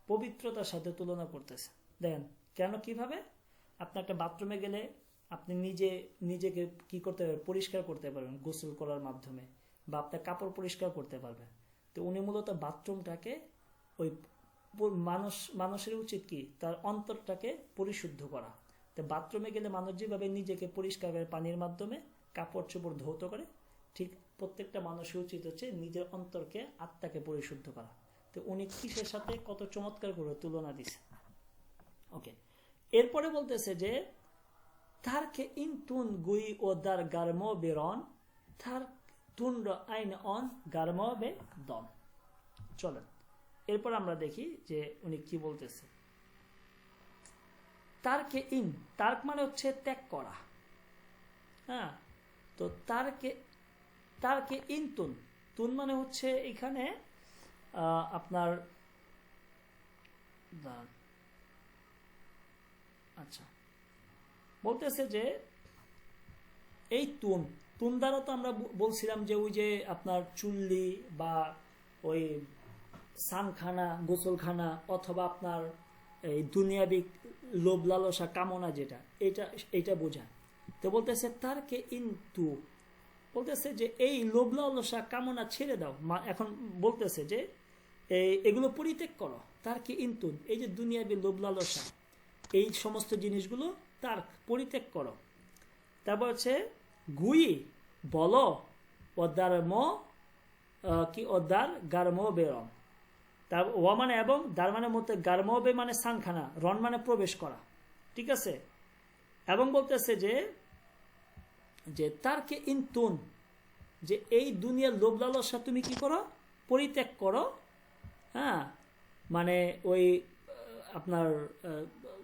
পবিত্রতার সাথে তুলনা করতেছে। দেখেন কেন, কিভাবে আপনি একটা বাথরুমে গেলে আপনি নিজেকে কি করতে পারবেন, পরিষ্কার করতে পারবেন গোসল করার মাধ্যমে, বা আপনার কাপড় পরিষ্কার করতে পারবেন। তো উনি মূলত বাথরুমটাকে ওই মানুষের উচিত কি, তার অন্তরটাকে পরিশুদ্ধ করা। তো বাথরুমে গেলে মানুষ যেভাবে নিজেকে পরিষ্কার করে পানির মাধ্যমে, কাপড় চোপড় ধৌত করে, ঠিক প্রত্যেকটা মানুষের উচিত হচ্ছে নিজের অন্তরকে, আত্মাকে পরিশুদ্ধ করা। তো উনি কিসের সাথে কত চমৎকার করে তুলনা দিছে। ওকে, এরপরে বলতেছে যে তারকে ইনতুন গুই ও দার গার্ম বেরন তার তুন্ড আইন অন গার্ম বে দন। চলেন এরপর আমরা দেখি যে উনি কি বলতেছে। তারকে ইন, তার্ক মানে হচ্ছে ত্যাগ করা। হ্যাঁ, তো তারকে ইনতুন, তুন মানে হচ্ছে এখানে আপনার, আচ্ছা বলতেছে যে এই তুন দ্বারা তো আমরা বলছিলাম যে ওই যে আপনার চুল্লি বা ওই সানখানা, গোসলখানা, অথবা আপনার এই দুনিয়াবি লোভ লালসা কামনা, যেটা এটা বোঝায়। তো বলতেছে তারকে ইনতু, বলতেছে যে এই লোভ লালসা কামনা ছেড়ে দাও। এখন বলতেছে যে এগুলো পরিত্যাগ করো। তারকে ইনতুন, এই যে দুনিয়াবি লোভ লালসা, এই সমস্ত জিনিসগুলো তার পরিত্যাগ করো। তারপর হচ্ছে গুই বলো ওদার গার্ম বেরম, তার ও মানে এবং, দার মানে মধ্যে, গার্মবে মানে সানখানা, রন মানে প্রবেশ করা, ঠিক আছে। এবং বলতেছে যে তারকে ইনতুন, যে এই দুনিয়ার লোভ লালসা তুমি কি করো, পরিত্যাগ করো, হ্যাঁ, মানে ওই আপনার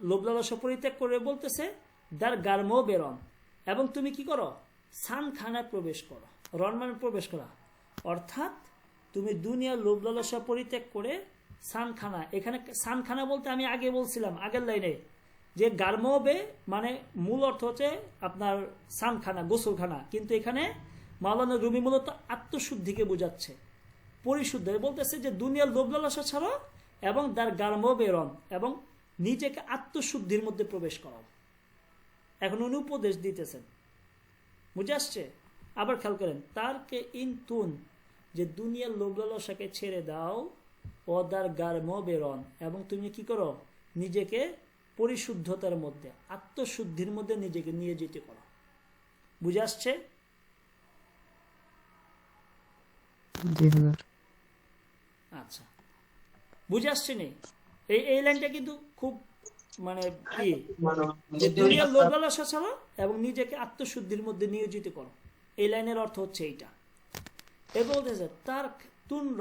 লোভ লালসা পরিত্যাগ করে বলতেছে দ্বার গার্ম বেরন, এবং তুমি কি করো, সানখানায় প্রবেশ করো। রন মানে প্রবেশ করা, অর্থাৎ তুমি দুনিয়ার লোভ লালসা পরিত্যাগ করে সানখানা, এখানে সানখানা বলতে আমি আগে বলছিলাম আগের লাইনে যে গার্মবে মানে মূল অর্থ হচ্ছে আপনার সানখানা, গোসলখানা, কিন্তু এখানে মাওলানা রুমি মূলত আত্মশুদ্ধিকে বোঝাচ্ছে, পরিশুদ্ধ বলতেছে যে দুনিয়ার লোভ লালসা ছাড়ো এবং তার গার্মবে রন, এবং নিজেকে আত্মশুদ্ধির মধ্যে প্রবেশ করাও। এখন উনি উপদেশ দিতেছেন, বুঝে আসছে? আবার খেয়াল করেন, তার কে ইন তুন, যে দুনিয়ার লোভ লালসাকে ছেড়ে দাও, অদার গার্ম বেরন, এবং তুমি কি করো, নিজেকে পরিশুদ্ধতার মধ্যে, আত্মশুদ্ধির মধ্যে নিজেকে নিয়োজিত করো। বুঝে আসছে? জি হুজুর। আচ্ছা, বুঝে আসছে নি? এই লাইনটা কিন্তু খুব মানে কি, যে দুনিয়ার লোভ লালসা ছাড়ো এবং নিজেকে আত্মশুদ্ধির মধ্যে নিয়োজিত করো, এই লাইনের অর্থ হচ্ছে এইটা। এ বলতেছে তার্ক তুনর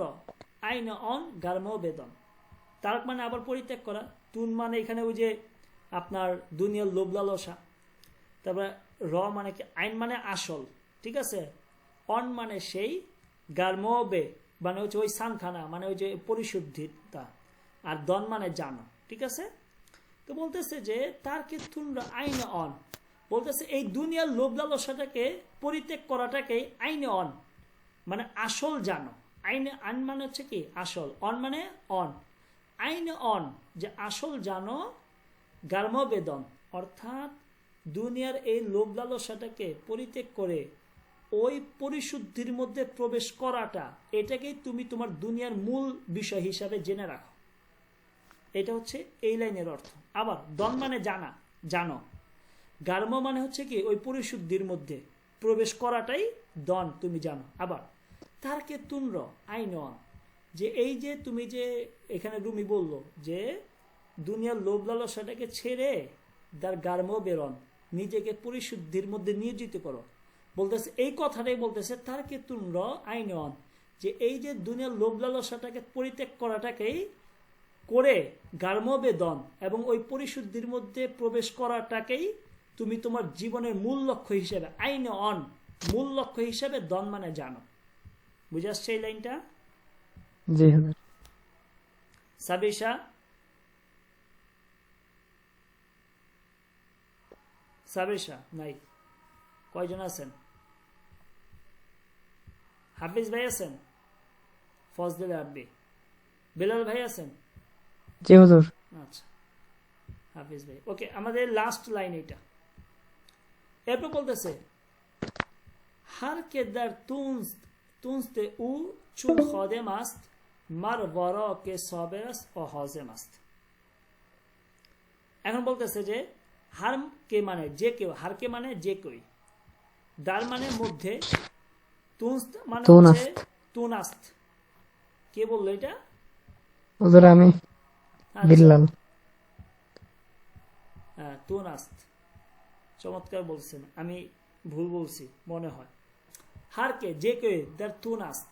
আইন অন গার্ম বেদন, তার্ক মানে আবার পরিত্যাগ করা, তুন মানে এখানে ওই যে আপনার দুনিয়ার লোভ লালসা, তারপরে র মানে কি, আইন মানে আসল, ঠিক আছে, অন মানে সেই, গার্মবে মানে হচ্ছে ওই সানখানা মানে ওই যে পরিশুদ্ধিতা, আর দন মানে জানো, ঠিক আছে? তো বলতেছে যে তার কে তুনরা আইন অন, বলতেছে এই দুনিয়ার লোভ লালসাটাকে পরিত্যাগ করাটাকে আইনে অন মানে আসল জানো। আইনে আন মানে হচ্ছে কি আসল, অন মানে অন, আইনে অন যে আসল জানো, গার্মবেদন অর্থাৎ দুনিয়ার এই লোভ লালসাটাকে পরিত্যাগ করে ওই পরিশুদ্ধির মধ্যে প্রবেশ করাটা, এটাকেই তুমি তোমার দুনিয়ার মূল বিষয় হিসাবে জেনে রাখো। এটা হচ্ছে এই লাইনের অর্থ। আবার দন মানে জানা, জানো, গার্ম মানে হচ্ছে কি ওই পরিশুদ্ধির মধ্যে প্রবেশ করাটাই দন, তুমি জানো। আবার তার কে তুনর আইন, যে এই যে তুমি যে এখানে রুমি বলল যে দুনিয়ার লোভ লালসাটাকে ছেড়ে তার গার্ম বেরন, নিজেকে পরিশুদ্ধির মধ্যে নিয়োজিত করো, বলতেছে এই কথাটাই বলতেছে তার কে তুনর আইন, যে এই যে দুনিয়ার লোভ লালসাটাকে পরিত্যাগ করাটাকেই করে গার্মবেদন এবং ওই পরিশুদ্ধির মধ্যে প্রবেশ করাটাকেই তুমি তোমার জীবনের মূল লক্ষ্য হিসেবে, আইনে অন মূল লক্ষ্য হিসেবে দন মানে জানো। বুঝে আসছে এই লাইনটা? জি হুজুর। সাবিশা, সাবিশা নাই, কয়জন আছেন? হাফিজ ভাই আছেন, ফজলে আব্বি, বেলাল ভাই আছেন? জি হুজুর। আচ্ছা, হাফিজ ভাই, ওকে। আমাদের লাস্ট লাইন এটা। এরপর বলতেছে হার কেদার তুনস্তে উ চুল খদে মাস্ত মার বর কে সবেরাস ও হজে মাস্ত। এখন বলতেছে যে হার কে মানে যে কেউ, হার কে মানে যে কেউ, দার মানে মধ্যে, তুনস্ত মানে হচ্ছে তুনাস্ত। কে বললো এটা? হুজুর আমি বিল্লাল। হ্যাঁ, তুনাস্ত, চমৎকার বলছেন, আমি ভুল বলছি মনে হয়। হারকে যে কে দার তুনাস্ত,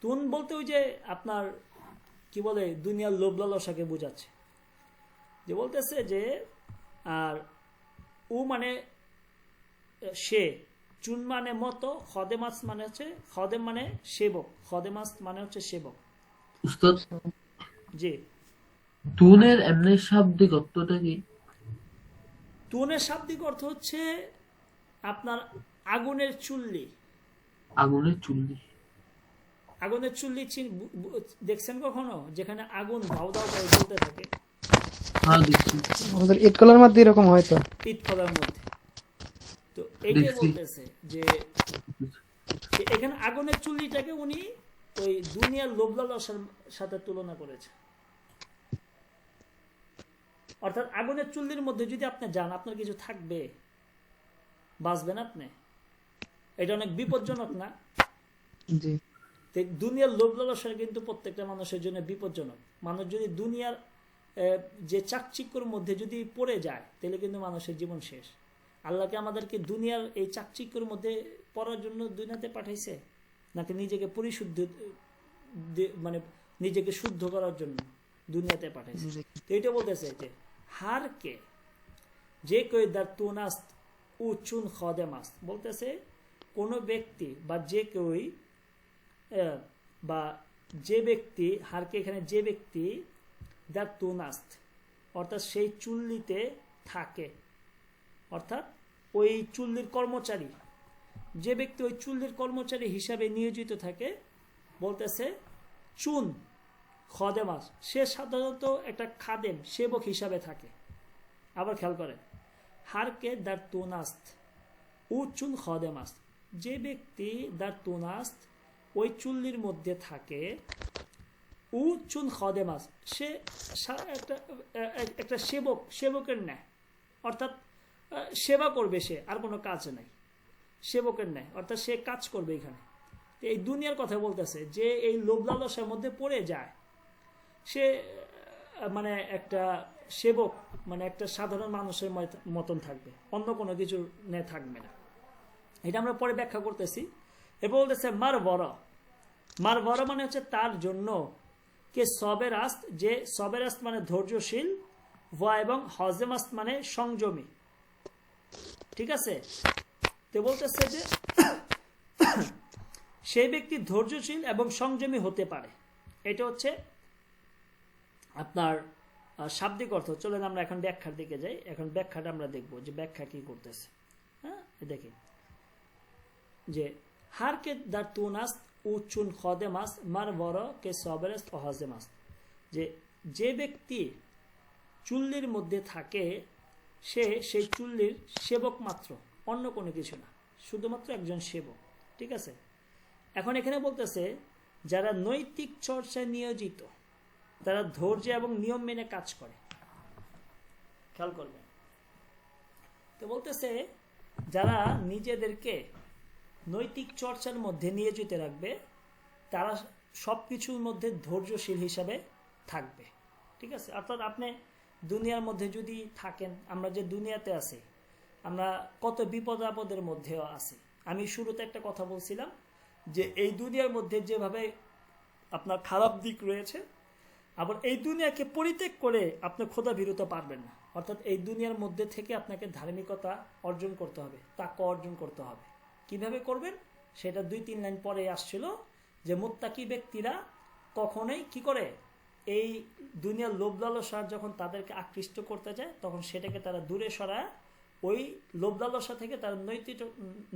তুন বলতে ওই যে আপনার কি বলে দুনিয়ার লোভ লালসাকে বোঝাচ্ছে, যে বলতেছে যে আর উ মানে সে, চুন মানে মতো, খদেমাস মানে হচ্ছে, খদেম মানে সেবক, খদেমাস মানে হচ্ছে সেবক। উস্তাদ, জি, তুনের এমনি শাব্দিক অর্থটা কি? তুনের শাব্দিক অর্থ হচ্ছে আপনার আগুনের চুল্লি। আগুনের চুল্লি। আগুনের চুল্লি দেখছেন কখনো, যেখানে আগুন ধাও ধাও করে জ্বলতে থাকে? হ্যাঁ দেখছি। হুজুর ইট কলার মধ্যে এরকম হয় তো। পিট কলার মধ্যে। তো এইটাই দেখছি। বলতেছে যে এখানে আগুনের চুল্লিটাকে উনি ওই দুনিয়ার লোভ লালসার সাথে তুলনা করেছে। অর্থাৎ আগুনের চুল্লির মধ্যে যদি আপনি যান, আপনার কিছু থাকবে, বাঁচবেন আপনি? এটা অনেক বিপজ্জনক না? জি। দুনিয়ার লোভ লালসা কিন্তু প্রত্যেকটা মানুষের জন্য বিপজ্জনক। মানুষ যদি দুনিয়ার যে চাকচিক্যর মধ্যে যদি পড়ে যায়, তাহলে কিন্তু মানুষের জীবন শেষ। আল্লাহকে আমাদেরকে দুনিয়ার এই চাকচিক্যর মধ্যে পড়ার জন্য দুনিয়াতে পাঠাইছে, নাকি নিজেকে পরিশুদ্ধ মানে নিজেকে শুদ্ধ করার জন্য দুনিয়াতে পাঠাইছে। তো এটা বলতেছে যে হারকে যে কই দার তুনাস্ত উচুন খদেমাস্ত, বলতেছে কোনো ব্যক্তি বা যে কেউই বা যে ব্যক্তি, হারকে এখানে যে ব্যক্তি দার তুনাস্ত অর্থাৎ সেই চুল্লিতে থাকে, অর্থাৎ ওই চুল্লির কর্মচারী, যে ব্যক্তি ওই চুল্লির কর্মচারী হিসাবে নিয়োজিত থাকে, বলতেছে চুন খদেমাস, সে সাধারণত একটা খাদেম সেবক হিসাবে থাকে। আবার খেয়াল করেন, হারকে দার তুনাস্ত ও চুন খদেমাস, যে ব্যক্তি দার তুনাস্ত ওই চুল্লির মধ্যে থাকে, ও চুন খদেমাস, সে একটা সেবক, সেবকের ন্যায়, অর্থাৎ সেবা করবে, সে আর কোনো কাজ নাই, সেবকের ন্যায়, অর্থাৎ সে কাজ করবে এখানে। এই দুনিয়ার কথা বলতেছে যে এই লোভ লালসার মধ্যে পড়ে যায়, সে মানে একটা সেবক, মানে একটা সাধারণ মানুষের মতন থাকবে, অন্য কোনো কিছু নিয়ে থাকবে না। এটা আমরা পরে ব্যাখ্যা করতেছি। এরপর বলতেছে মার বড়, মার বড় মানে হচ্ছে তার জন্য, কে সবের আস্ত, যে সবের আস্ত মানে ধৈর্যশীল, ওয়া এবং হজেমাস্ত মানে সংযমী, ঠিক আছে। তো বলতেছে যে সেই ব্যক্তি ধৈর্যশীল এবং সংযমী হতে পারে, এটা হচ্ছে আপনার শাব্দিক অর্থ। চলেন আমরা এখন ব্যাখ্যার দিকে যাই, এখন ব্যাখ্যাটা আমরা দেখব যে ব্যাখ্যা কি করতেছে। হ্যাঁ, দেখি যে হারকে দার তুনাস উচুন খদেমাস মার বড় কে সবেরাস অহজেমাস, যে যে ব্যক্তি চুল্লির মধ্যে থাকে সে সেই চুল্লির সেবক মাত্র, অন্য কোনো কিছু না, শুধুমাত্র একজন সেবক, ঠিক আছে। এখন এখানে বলতেছে যারা নৈতিক চর্চায় নিয়োজিত, তারা ধৈর্য এবং নিয়ম মেনে কাজ করে, খেয়াল করবেন। তো বলতেছে যারা নিজেদেরকে নৈতিক চর্চার মধ্যে নিয়োজিত রাখবে, তারা সবকিছুর মধ্যে ধৈর্যশীল হিসাবে থাকবে, ঠিক আছে। অর্থাৎ আপনি দুনিয়ার মধ্যে যদি থাকেন, আমরা যে দুনিয়াতে আছি, আমরা কত বিপদ আপদের মধ্যেও আছি। আমি শুরুতে একটা কথা বলছিলাম যে এই দুনিয়ার মধ্যে যেভাবে আপনার খারাপ দিক রয়েছে, আবার এই দুনিয়াকে পরিত্যাগ করে আপনি খোদা বিরত পারবেন না। অর্থাৎ এই দুনিয়ার মধ্যে থেকে আপনাকে ধার্মিকতা অর্জন করতে হবে, তাকওয়া অর্জন করতে হবে। কিভাবে করবেন সেটা 2-3 লাইন পরে আসছিল, যে মুত্তাকি ব্যক্তিরা কখনোই কি করে, এই দুনিয়ার লোভ লালসা যখন তাদেরকে আকৃষ্ট করতে যায়, তখন সেটাকে তারা দূরে সরায় ওই লোভ লালসা থেকে তারা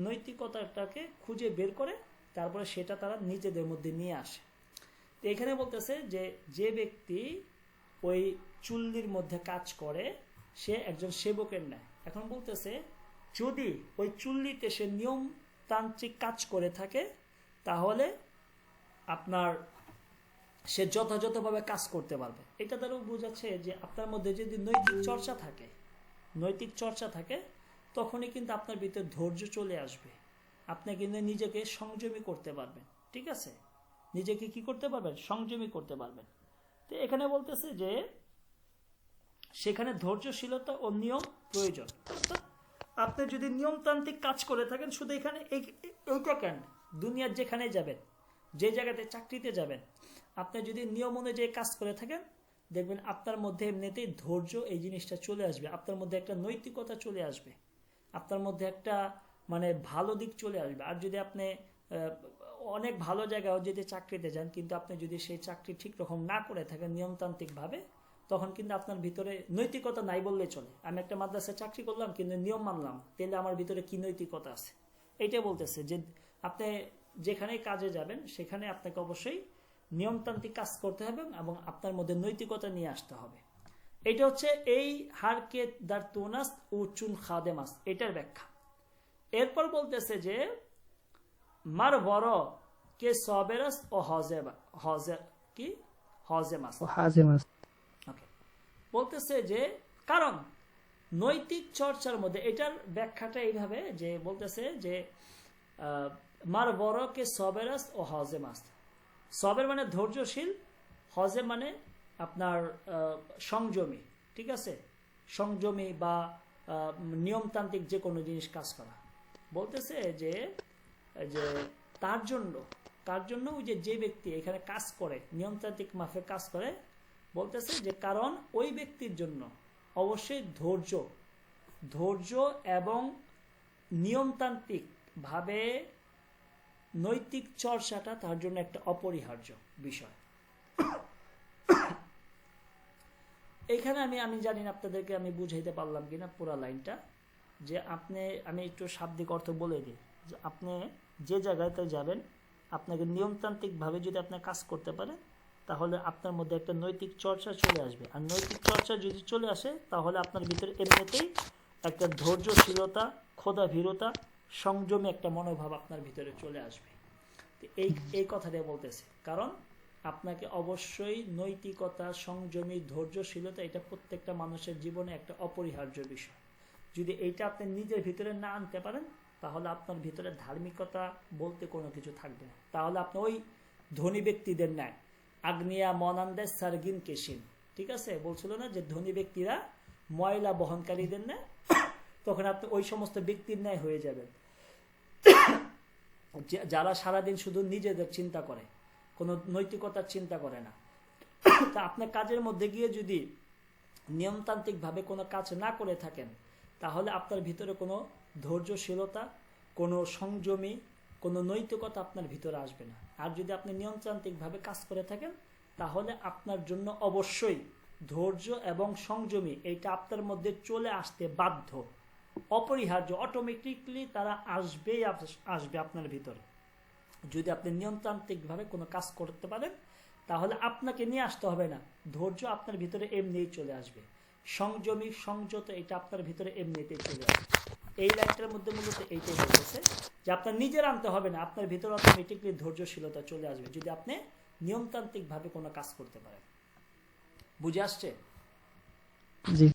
নৈতিকতাটাকে খুঁজে বের করে, তারপরে সেটা তারা নিজেদের মধ্যে নিয়ে আসে। তো এখানে বলতেছে যে যে ব্যক্তি ওই চুল্লির মধ্যে কাজ করে সে একজন সেবকের ন্যায়। এখন বলতেছে যদি ওই চুল্লিতে সে নিয়মতান্ত্রিক কাজ করে থাকে, তাহলে আপনার সে যথাযথভাবে কাজ করতে পারবে। এটা দ্বারা বোঝাচ্ছে যে আপনার মধ্যে যদি নৈতিক চর্চা থাকে, তখনই কিন্তু আপনার ভিতরে ধৈর্য চলে আসবে, আপনি কিন্তু নিজেকে সংযমী করতে পারবেন, ঠিক আছে, নিজেকে কি করতে পারবেন, সংযমী করতে পারবেন। তো এখানে বলতেছে যে সেখানে ধৈর্যশীলতা ও নিয়ম প্রয়োজন। আপনি যদি নিয়মতান্ত্রিক কাজ করে থাকেন, শুধু এখানে এইটা কেন, দুনিয়ার যেখানে যাবেন, যে জায়গাতে চাকরিতে যাবেন, আপনি যদি নিয়ম অনুযায়ী কাজ করে থাকেন, দেখবেন আপনার মধ্যে এমনিতেই ধৈর্য এই জিনিসটা চলে আসবে, আপনার মধ্যে একটা নৈতিকতা চলে আসবে, আপনার মধ্যে একটা মানে ভালো দিক চলে আসবে। আর যদি আপনি অনেক ভালো জায়গায় যদি চাকরিতে যান, কিন্তু আপনি যদি সেই চাকরি ঠিক রকম না করে থাকেন নিয়মতান্ত্রিকভাবে, তখন কিন্তু আপনার ভিতরে নৈতিকতা নাই বললেই চলে। আমি একটা মাদ্রাসায় চাকরি করলাম কিন্তু নিয়ম মানলাম, তাহলে আমার ভিতরে কি নৈতিকতা আছে? এইটাই বলতেছে যে আপনি যেখানে কাজে যাবেন সেখানে আপনাকে অবশ্যই নিয়মতান্ত্রিক কাজ করতে হবে এবং আপনার মধ্যে নৈতিকতা নিয়ে আসতে হবে। এটা হচ্ছে এই হারকে দার তুনাস ও চুন খাদেমাস, এটার ব্যাখ্যা। এরপর বলতেছে যে মার বড় কে সবেরাস ও হজেমাস, বলতেছে যে কারণ নৈতিক চর্চার মধ্যে, এটার ব্যাখ্যাটা এইভাবে যে বলতেছে যে মার বড় কে সবেরাস ও হজেমাস, সবের মানে ধৈর্যশীল, হজে মানে আপনার সংযমী, ঠিক আছে, সংযমী বা নিয়মতান্ত্রিক যে কোনো জিনিস কাজ করা। বলতেছে যে তার জন্য কার জন্য? ওই যে ব্যক্তি এখানে কাজ করে, নিয়মতান্ত্রিক মাফে কাজ করে, বলতেছে যে কারণ ওই ব্যক্তির জন্য অবশ্যই ধৈর্য এবং নিয়মতান্ত্রিক ভাবে নৈতিক চর্চাটা তার জন্য একটা অপরিহার্য বিষয়। এখানে আমি জানি না আপনাদেরকে আমি বুঝাইতে পারলাম কিনা পুরো লাইনটা, যে আমি একটু শাব্দিক অর্থ বলে দিই, যে আপনি যে জায়গাতে যাবেন আপনাকে নিয়মতান্ত্রিকভাবে যদি আপনি কাজ করতে পারেন তাহলে আপনার মধ্যে একটা নৈতিক চর্চা চলে আসবে, আর নৈতিক চর্চা যদি চলে আসে তাহলে আপনার ভিতরে এমনিতেই একটা ধৈর্যশীলতা, ক্ষোধাভীরতা, সংযমী একটা মনোভাব আপনার ভিতরে চলে আসবে। এই কথাটা বলতেছে, কারণ আপনাকে অবশ্যই নৈতিকতা, সংযমী, ধৈর্যশীলতা এটা প্রত্যেকটা মানুষের জীবনে একটা অপরিহার্য বিষয়। যদি এইটা আপনি নিজের ভিতরে না আনতে পারেন তাহলে আপনার ভিতরে ধার্মিকতা বলতে কোনো কিছু থাকবে না। তাহলে আপনি ওই ধনী ব্যক্তিদের ন্যায় আগ্নিয়া মনান্দে সার্গিন কেশিন, ঠিক আছে, বলছিল না যে ধনী ব্যক্তিরা ময়লা বহনকারীদের ন্যায়, তখন আপনি ওই সমস্ত ব্যক্তির ন্যায় হয়ে যাবেন যারা সারাদিন শুধু নিজেদের চিন্তা করে, কোনো নৈতিকতার চিন্তা করে না। তা আপনার কাজের মধ্যে গিয়ে যদি নিয়মতান্ত্রিকভাবে কোনো কাজ না করে থাকেন তাহলে আপনার ভিতরে কোনো ধৈর্যশীলতা, কোনো সংযমী, কোনো নৈতিকতা আপনার ভিতরে আসবে না। আর যদি আপনি নিয়মতান্ত্রিকভাবে কাজ করে থাকেন তাহলে আপনার জন্য অবশ্যই ধৈর্য এবং সংযমী এইটা আপনার মধ্যে চলে আসতে বাধ্য, অপরিহার্য, অটোমেটিকলি তারা আসবে আপনার ভিতরে। যদি আপনি নিয়মতান্ত্রিকভাবে কোনো কাজ করতে পারেন তাহলে আপনাকে নিয়ে আসতে হবে না, ধৈর্য আপনার ভিতরে এমনিই চলে আসবে, সংযমী, সংযত এটা আপনার ভিতরে এমনিতেই চলে আসবে। এই লাইনটার মধ্যে মূলত এইটাই বলতেছে যে আপনার নিজের আনতে হবে না, আপনার ভিতরে অটোমেটিকলি ধৈর্যশীলতা চলে আসবে যদি আপনি নিয়মতান্ত্রিকভাবে কোনো কাজ করতে পারেন। বুঝে আসছে? জি।